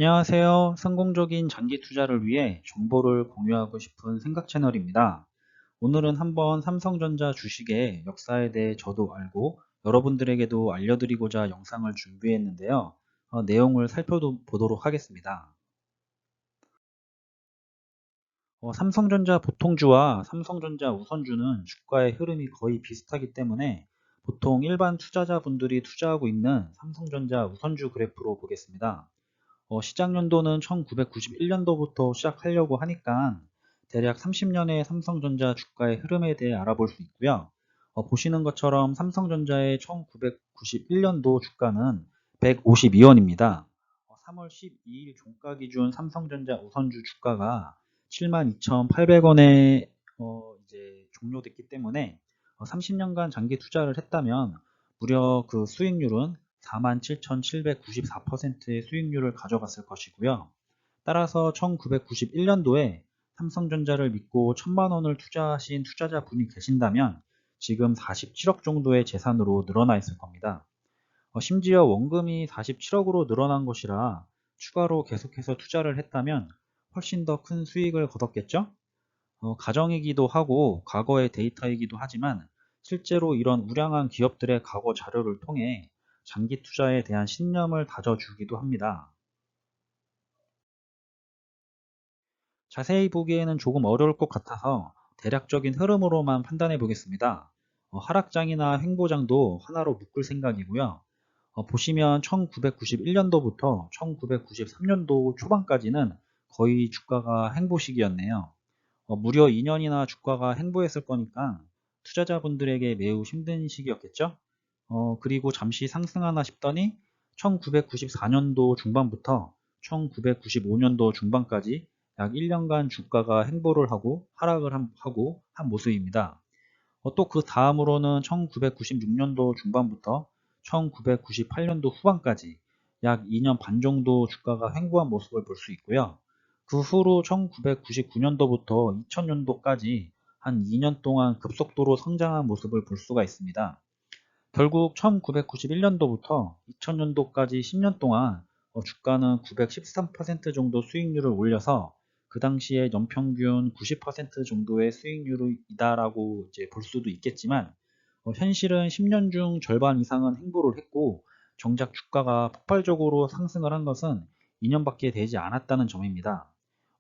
안녕하세요. 성공적인 장기 투자를 위해 정보를 공유하고 싶은 생각 채널입니다. 오늘은 한번 삼성전자 주식의 역사에 대해 저도 알고 여러분들에게도 알려드리고자 영상을 준비했는데요. 내용을 살펴보도록 하겠습니다. 삼성전자 보통주와 삼성전자 우선주는 주가의 흐름이 거의 비슷하기 때문에 보통 일반 투자자분들이 투자하고 있는 삼성전자 우선주 그래프로 보겠습니다. 시작 연도는 1991년도부터 시작하려고 하니까 대략 30년의 삼성전자 주가의 흐름에 대해 알아볼 수 있고요. 보시는 것처럼 삼성전자의 1991년도 주가는 152원입니다. 3월 12일 종가 기준 삼성전자 우선주 주가가 72,800원에 이제 종료됐기 때문에 30년간 장기 투자를 했다면 무려 그 수익률은 47,794%의 수익률을 가져갔을 것이고요. 따라서 1991년도에 삼성전자를 믿고 1,000만 원을 투자하신 투자자분이 계신다면 지금 47억 정도의 재산으로 늘어나 있을 겁니다. 심지어 원금이 47억으로 늘어난 것이라 추가로 계속해서 투자를 했다면 훨씬 더 큰 수익을 거뒀겠죠? 가정이기도 하고 과거의 데이터이기도 하지만 실제로 이런 우량한 기업들의 과거 자료를 통해 장기 투자에 대한 신념을 다져주기도 합니다. 자세히 보기에는 조금 어려울 것 같아서 대략적인 흐름으로만 판단해 보겠습니다. 하락장이나 횡보장도 하나로 묶을 생각이고요. 보시면 1991년도부터 1993년도 초반까지는 거의 주가가 횡보식이었네요. 무려 2년이나 주가가 횡보했을 거니까 투자자분들에게 매우 힘든 시기였겠죠? 그리고 잠시 상승하나 싶더니 1994년도 중반부터 1995년도 중반까지 약 1년간 주가가 횡보를 하고 하락을 하고 한 모습입니다. 또 그 다음으로는 1996년도 중반부터 1998년도 후반까지 약 2년 반 정도 주가가 횡보한 모습을 볼 수 있고요. 그 후로 1999년도부터 2000년도까지 한 2년 동안 급속도로 성장한 모습을 볼 수가 있습니다. 결국 1991년도부터 2000년도까지 10년 동안 주가는 913% 정도 수익률을 올려서 그 당시에 연평균 90% 정도의 수익률이다라고 이제 볼 수도 있겠지만 현실은 10년 중 절반 이상은 횡보를 했고 정작 주가가 폭발적으로 상승을 한 것은 2년밖에 되지 않았다는 점입니다.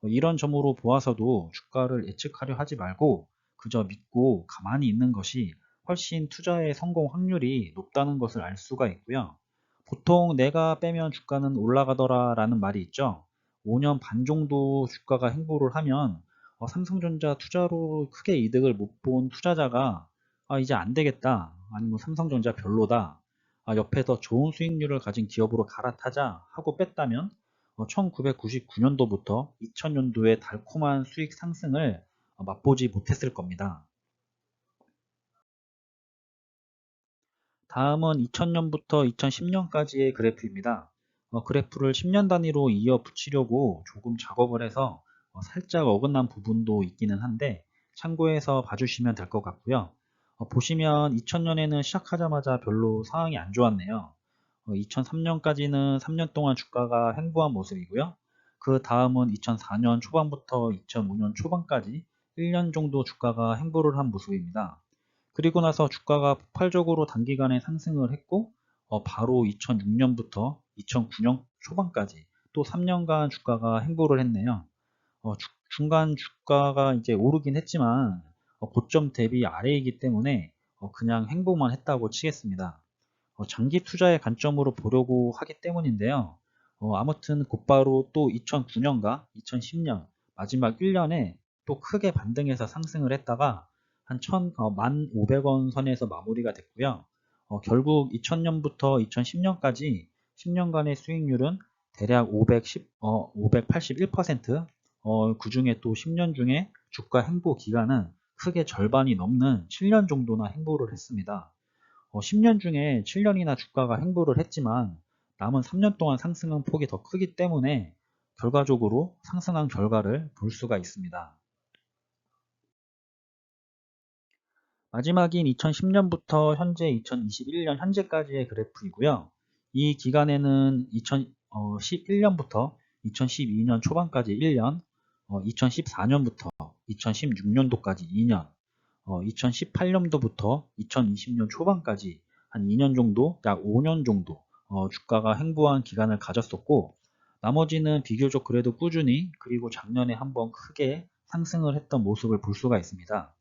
이런 점으로 보아서도 주가를 예측하려 하지 말고 그저 믿고 가만히 있는 것이 훨씬 투자의 성공 확률이 높다는 것을 알 수가 있고요. 보통 내가 빼면 주가는 올라가더라 라는 말이 있죠. 5년 반 정도 주가가 횡보를 하면 삼성전자 투자로 크게 이득을 못 본 투자자가 이제 안 되겠다 아니면 삼성전자 별로다 옆에 더 좋은 수익률을 가진 기업으로 갈아타자 하고 뺐다면 1999년도부터 2000년도의 달콤한 수익 상승을 맛보지 못했을 겁니다. 다음은 2000년부터 2010년까지의 그래프입니다. 그래프를 10년 단위로 이어 붙이려고 조금 작업을 해서 살짝 어긋난 부분도 있기는 한데 참고해서 봐주시면 될 것 같고요. 보시면 2000년에는 시작하자마자 별로 상황이 안 좋았네요. 2003년까지는 3년 동안 주가가 횡보한 모습이고요. 그 다음은 2004년 초반부터 2005년 초반까지 1년 정도 주가가 횡보를 한 모습입니다. 그리고 나서 주가가 폭발적으로 단기간에 상승을 했고 바로 2006년부터 2009년 초반까지 또 3년간 주가가 횡보를 했네요. 중간 주가가 이제 오르긴 했지만 고점 대비 아래이기 때문에 그냥 횡보만 했다고 치겠습니다. 장기 투자의 관점으로 보려고 하기 때문인데요. 아무튼 곧바로 또 2009년과 2010년 마지막 1년에 또 크게 반등해서 상승을 했다가 한 1,500원 선에서 마무리가 됐고요. 결국 2000년부터 2010년까지 10년간의 수익률은 대략 581%, 그 중에 또 10년 중에 주가 횡보 기간은 크게 절반이 넘는 7년 정도나 횡보를 했습니다. 10년 중에 7년이나 주가가 횡보를 했지만 남은 3년 동안 상승한 폭이 더 크기 때문에 결과적으로 상승한 결과를 볼 수가 있습니다. 마지막인 2010년부터 현재 2021년 현재까지의 그래프이고요. 이 기간에는 2011년부터 2012년 초반까지 1년, 2014년부터 2016년도까지 2년, 2018년도부터 2020년 초반까지 한 2년 정도, 약 5년 정도 주가가 횡보한 기간을 가졌었고, 나머지는 비교적 그래도 꾸준히, 그리고 작년에 한번 크게 상승을 했던 모습을 볼 수가 있습니다.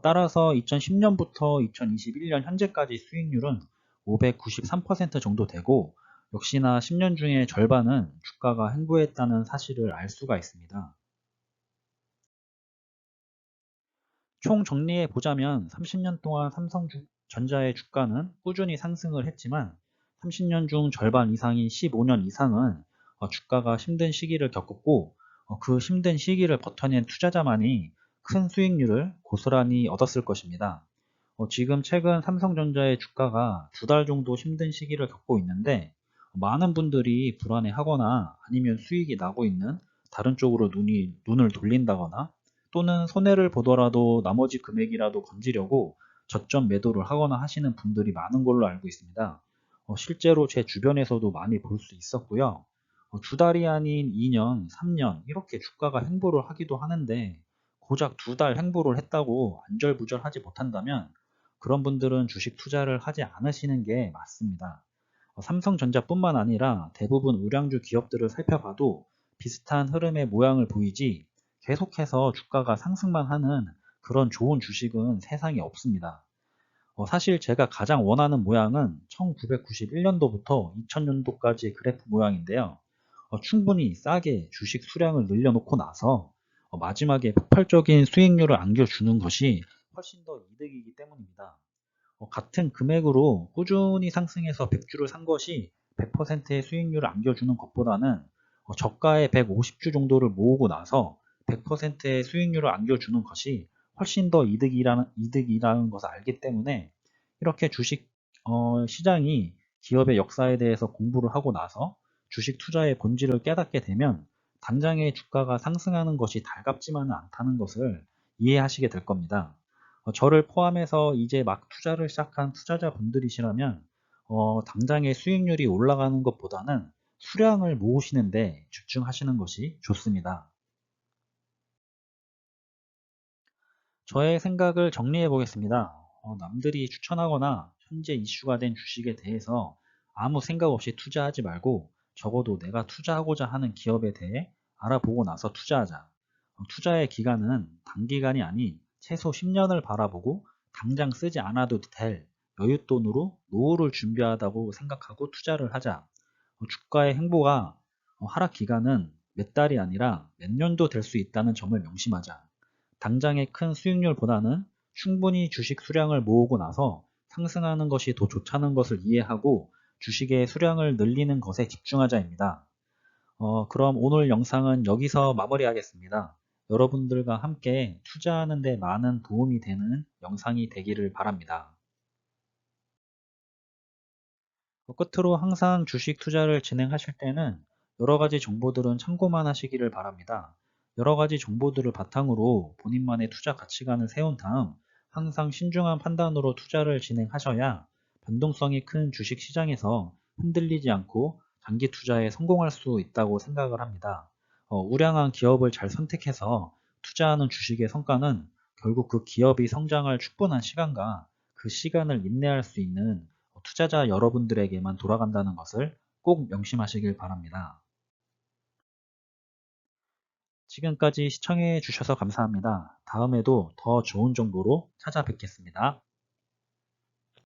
따라서 2010년부터 2021년 현재까지 수익률은 593% 정도 되고, 역시나 10년 중에 절반은 주가가 횡보했다는 사실을 알 수가 있습니다. 총 정리해 보자면 30년 동안 삼성전자의 주가는 꾸준히 상승을 했지만 30년 중 절반 이상인 15년 이상은 주가가 힘든 시기를 겪었고, 그 힘든 시기를 버텨낸 투자자만이 큰 수익률을 고스란히 얻었을 것입니다. 지금 최근 삼성전자의 주가가 2달 정도 힘든 시기를 겪고 있는데, 많은 분들이 불안해하거나 아니면 수익이 나고 있는 다른 쪽으로 눈을 돌린다거나, 또는 손해를 보더라도 나머지 금액이라도 건지려고 저점 매도를 하거나 하시는 분들이 많은 걸로 알고 있습니다. 실제로 제 주변에서도 많이 볼 수 있었고요. 2달이 아닌 2년, 3년 이렇게 주가가 횡보를 하기도 하는데, 고작 2달 횡보를 했다고 안절부절하지 못한다면 그런 분들은 주식 투자를 하지 않으시는 게 맞습니다. 삼성전자뿐만 아니라 대부분 우량주 기업들을 살펴봐도 비슷한 흐름의 모양을 보이지, 계속해서 주가가 상승만 하는 그런 좋은 주식은 세상에 없습니다. 사실 제가 가장 원하는 모양은 1991년도부터 2000년도까지의 그래프 모양인데요. 충분히 싸게 주식 수량을 늘려놓고 나서 마지막에 폭발적인 수익률을 안겨주는 것이 훨씬 더 이득이기 때문입니다. 같은 금액으로 꾸준히 상승해서 100주를 산 것이 100%의 수익률을 안겨주는 것보다는 저가의 150주 정도를 모으고 나서 100%의 수익률을 안겨주는 것이 훨씬 더 이득이라는 것을 알기 때문에, 이렇게 주식 시장이 기업의 역사에 대해서 공부를 하고 나서 주식 투자의 본질을 깨닫게 되면 당장의 주가가 상승하는 것이 달갑지만은 않다는 것을 이해하시게 될 겁니다. 저를 포함해서 이제 막 투자를 시작한 투자자분들이시라면 당장의 수익률이 올라가는 것보다는 수량을 모으시는데 집중하시는 것이 좋습니다. 저의 생각을 정리해 보겠습니다. 남들이 추천하거나 현재 이슈가 된 주식에 대해서 아무 생각 없이 투자하지 말고, 적어도 내가 투자하고자 하는 기업에 대해 알아보고 나서 투자하자. 투자의 기간은 단기간이 아닌 최소 10년을 바라보고 당장 쓰지 않아도 될 여윳돈으로 노후를 준비하다고 생각하고 투자를 하자. 주가의 행보가 하락 기간은 몇 달이 아니라 몇 년도 될 수 있다는 점을 명심하자. 당장의 큰 수익률보다는 충분히 주식 수량을 모으고 나서 상승하는 것이 더 좋다는 것을 이해하고 주식의 수량을 늘리는 것에 집중하자입니다. 그럼 오늘 영상은 여기서 마무리하겠습니다. 여러분들과 함께 투자하는 데 많은 도움이 되는 영상이 되기를 바랍니다. 끝으로 항상 주식 투자를 진행하실 때는 여러 가지 정보들은 참고만 하시기를 바랍니다. 여러 가지 정보들을 바탕으로 본인만의 투자 가치관을 세운 다음 항상 신중한 판단으로 투자를 진행하셔야 변동성이 큰 주식 시장에서 흔들리지 않고 장기 투자에 성공할 수 있다고 생각을 합니다. 우량한 기업을 잘 선택해서 투자하는 주식의 성과는 결국 그 기업이 성장할 충분한 시간과 그 시간을 인내할 수 있는 투자자 여러분들에게만 돌아간다는 것을 꼭 명심하시길 바랍니다. 지금까지 시청해 주셔서 감사합니다. 다음에도 더 좋은 정보로 찾아뵙겠습니다.